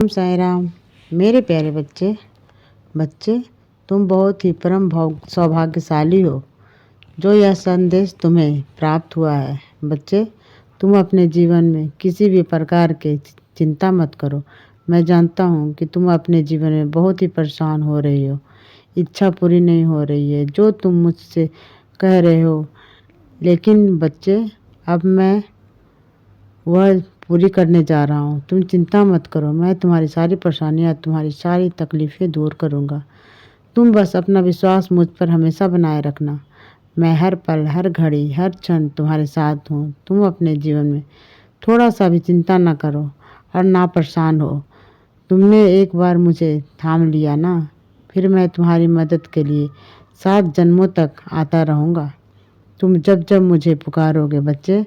ओम साई राम। मेरे प्यारे बच्चे बच्चे तुम बहुत ही परम सौभाग्यशाली हो जो यह संदेश तुम्हें प्राप्त हुआ है। बच्चे, तुम अपने जीवन में किसी भी प्रकार की चिंता मत करो। मैं जानता हूँ कि तुम अपने जीवन में बहुत ही परेशान हो रही हो, इच्छा पूरी नहीं हो रही है जो तुम मुझसे कह रहे हो। लेकिन बच्चे, अब मैं वह पूरी करने जा रहा हूँ। तुम चिंता मत करो, मैं तुम्हारी सारी परेशानियाँ, तुम्हारी सारी तकलीफ़ें दूर करूँगा। तुम बस अपना विश्वास मुझ पर हमेशा बनाए रखना। मैं हर पल, हर घड़ी, हर क्षण तुम्हारे साथ हूँ। तुम अपने जीवन में थोड़ा सा भी चिंता ना करो और ना परेशान हो। तुमने एक बार मुझे थाम लिया ना, फिर मैं तुम्हारी मदद के लिए 7 जन्मों तक आता रहूँगा। तुम जब जब मुझे पुकारोगे बच्चे,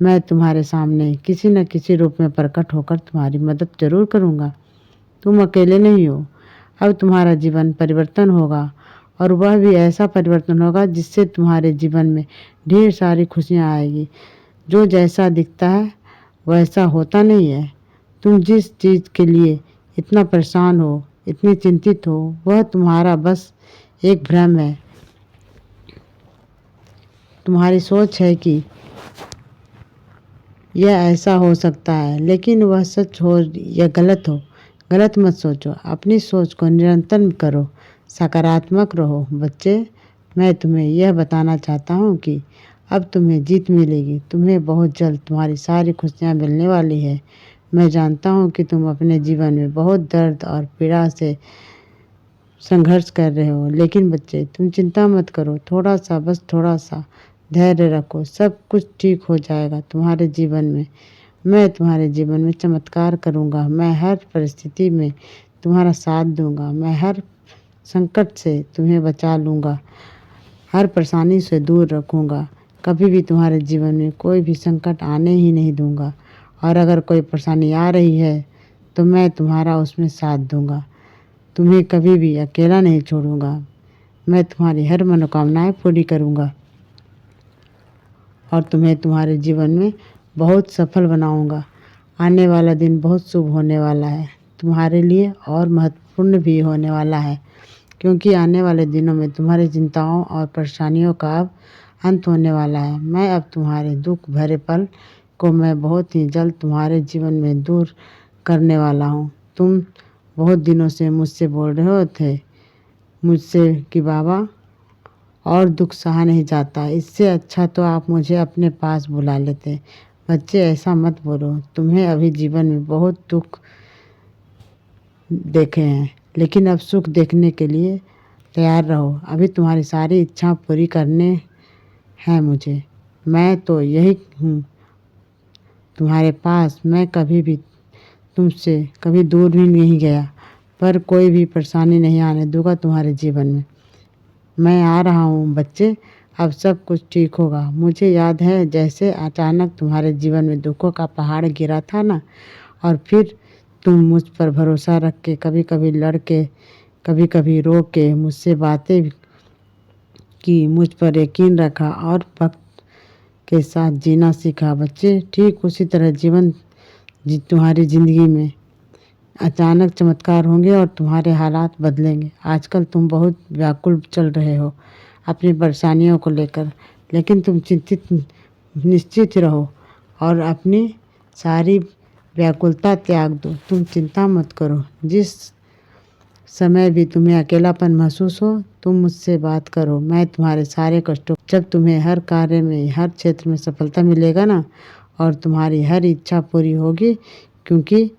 मैं तुम्हारे सामने किसी न किसी रूप में प्रकट होकर तुम्हारी मदद जरूर करूँगा। तुम अकेले नहीं हो। अब तुम्हारा जीवन परिवर्तन होगा, और वह भी ऐसा परिवर्तन होगा जिससे तुम्हारे जीवन में ढेर सारी खुशियाँ आएगी। जो जैसा दिखता है वैसा होता नहीं है। तुम जिस चीज़ के लिए इतना परेशान हो, इतनी चिंतित हो, वह तुम्हारा बस एक भ्रम है। तुम्हारी सोच है कि यह ऐसा हो सकता है, लेकिन वह सच हो या गलत हो, गलत मत सोचो। अपनी सोच को निरंतर करो, सकारात्मक रहो। बच्चे, मैं तुम्हें यह बताना चाहता हूँ कि अब तुम्हें जीत मिलेगी। तुम्हें बहुत जल्द तुम्हारी सारी खुशियाँ मिलने वाली है। मैं जानता हूँ कि तुम अपने जीवन में बहुत दर्द और पीड़ा से संघर्ष कर रहे हो, लेकिन बच्चे तुम चिंता मत करो। थोड़ा सा, बस थोड़ा सा धैर्य रखो, सब कुछ ठीक हो जाएगा। तुम्हारे जीवन में मैं तुम्हारे जीवन में चमत्कार करूँगा। मैं हर परिस्थिति में तुम्हारा साथ दूंगा। मैं हर संकट से तुम्हें बचा लूँगा, हर परेशानी से दूर रखूँगा। कभी भी तुम्हारे जीवन में कोई भी संकट आने ही नहीं दूँगा, और अगर कोई परेशानी आ रही है तो मैं तुम्हारा उसमें साथ दूँगा। तुम्हें कभी भी अकेला नहीं छोड़ूंगा। मैं तुम्हारी हर मनोकामनाएं पूरी करूँगा और तुम्हें तुम्हारे जीवन में बहुत सफल बनाऊंगा। आने वाला दिन बहुत शुभ होने वाला है तुम्हारे लिए, और महत्वपूर्ण भी होने वाला है, क्योंकि आने वाले दिनों में तुम्हारी चिंताओं और परेशानियों का अब अंत होने वाला है। मैं अब तुम्हारे दुख भरे पल को मैं बहुत ही जल्द तुम्हारे जीवन में दूर करने वाला हूँ। तुम बहुत दिनों से मुझसे बोल रहे थे मुझसे कि बाबा, और दुख सहा नहीं जाता, इससे अच्छा तो आप मुझे अपने पास बुला लेते। बच्चे, ऐसा मत बोलो। तुम्हें अभी जीवन में बहुत दुख देखे हैं, लेकिन अब सुख देखने के लिए तैयार रहो। अभी तुम्हारी सारी इच्छा पूरी करने हैं मुझे। मैं तो यही हूँ तुम्हारे पास। मैं कभी भी तुमसे कभी दूर भी नहीं गया, पर कोई भी परेशानी नहीं आने दूंगा तुम्हारे जीवन में। मैं आ रहा हूँ बच्चे, अब सब कुछ ठीक होगा। मुझे याद है जैसे अचानक तुम्हारे जीवन में दुखों का पहाड़ गिरा था ना, और फिर तुम मुझ पर भरोसा रख के, कभी कभी लड़ के, कभी कभी रो के मुझसे बातें की, मुझ पर यकीन रखा और वक्त के साथ जीना सीखा। बच्चे, ठीक उसी तरह जीवन तुम्हारी ज़िंदगी में अचानक चमत्कार होंगे और तुम्हारे हालात बदलेंगे। आजकल तुम बहुत व्याकुल चल रहे हो अपनी परेशानियों को लेकर, लेकिन तुम निश्चित रहो और अपनी सारी व्याकुलता त्याग दो। तुम चिंता मत करो। जिस समय भी तुम्हें अकेलापन महसूस हो, तुम मुझसे बात करो। मैं तुम्हारे सारे कष्टों, जब तुम्हें हर कार्य में, हर क्षेत्र में सफलता मिलेगा ना, और तुम्हारी हर इच्छा पूरी होगी, क्योंकि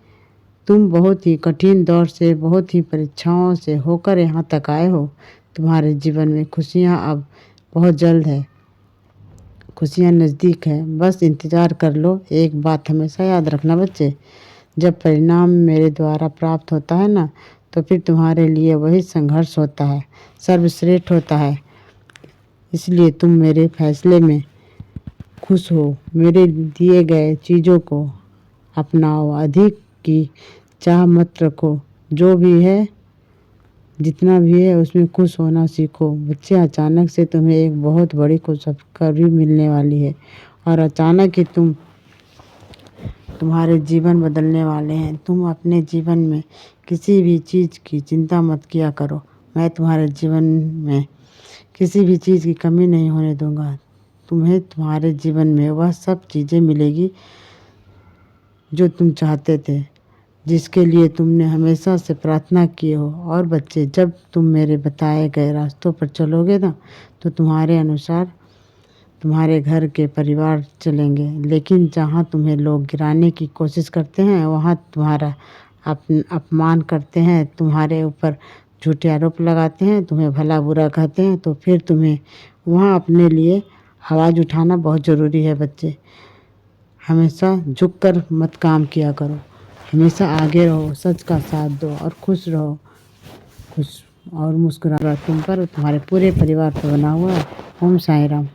तुम बहुत ही कठिन दौर से, बहुत ही परीक्षाओं से होकर यहाँ तक आए हो। तुम्हारे जीवन में खुशियाँ अब बहुत जल्द है, खुशियाँ नज़दीक है, बस इंतज़ार कर लो। एक बात हमेशा याद रखना बच्चे, जब परिणाम मेरे द्वारा प्राप्त होता है ना, तो फिर तुम्हारे लिए वही संघर्ष होता है, सर्वश्रेष्ठ होता है। इसलिए तुम मेरे फैसले में खुश हो, मेरे दिए गए चीज़ों को अपनाओ, अधिक की चाह मत रखो। जो भी है, जितना भी है, उसमें खुश होना सीखो। बच्चे, अचानक से तुम्हें एक बहुत बड़ी खुशखबरी मिलने वाली है, और अचानक ही तुम तुम्हारे जीवन बदलने वाले हैं। तुम अपने जीवन में किसी भी चीज़ की चिंता मत किया करो। मैं तुम्हारे जीवन में किसी भी चीज़ की कमी नहीं होने दूंगा। तुम्हें तुम्हारे जीवन में वह सब चीज़ें मिलेगी जो तुम चाहते थे, जिसके लिए तुमने हमेशा से प्रार्थना की हो। और बच्चे, जब तुम मेरे बताए गए रास्तों पर चलोगे ना, तो तुम्हारे अनुसार तुम्हारे घर के परिवार चलेंगे। लेकिन जहाँ तुम्हें लोग गिराने की कोशिश करते हैं, वहाँ तुम्हारा अपमान करते हैं, तुम्हारे ऊपर झूठे आरोप लगाते हैं, तुम्हें भला बुरा कहते हैं, तो फिर तुम्हें वहाँ अपने लिए आवाज़ उठाना बहुत ज़रूरी है। बच्चे, हमेशा झुककर मत काम किया करो। हमेशा आगे रहो, सच का साथ दो और खुश रहो। खुश और मुस्कुरा तुम पर और तुम्हारे पूरे परिवार पर बना हुआ है। ओम साईं राम।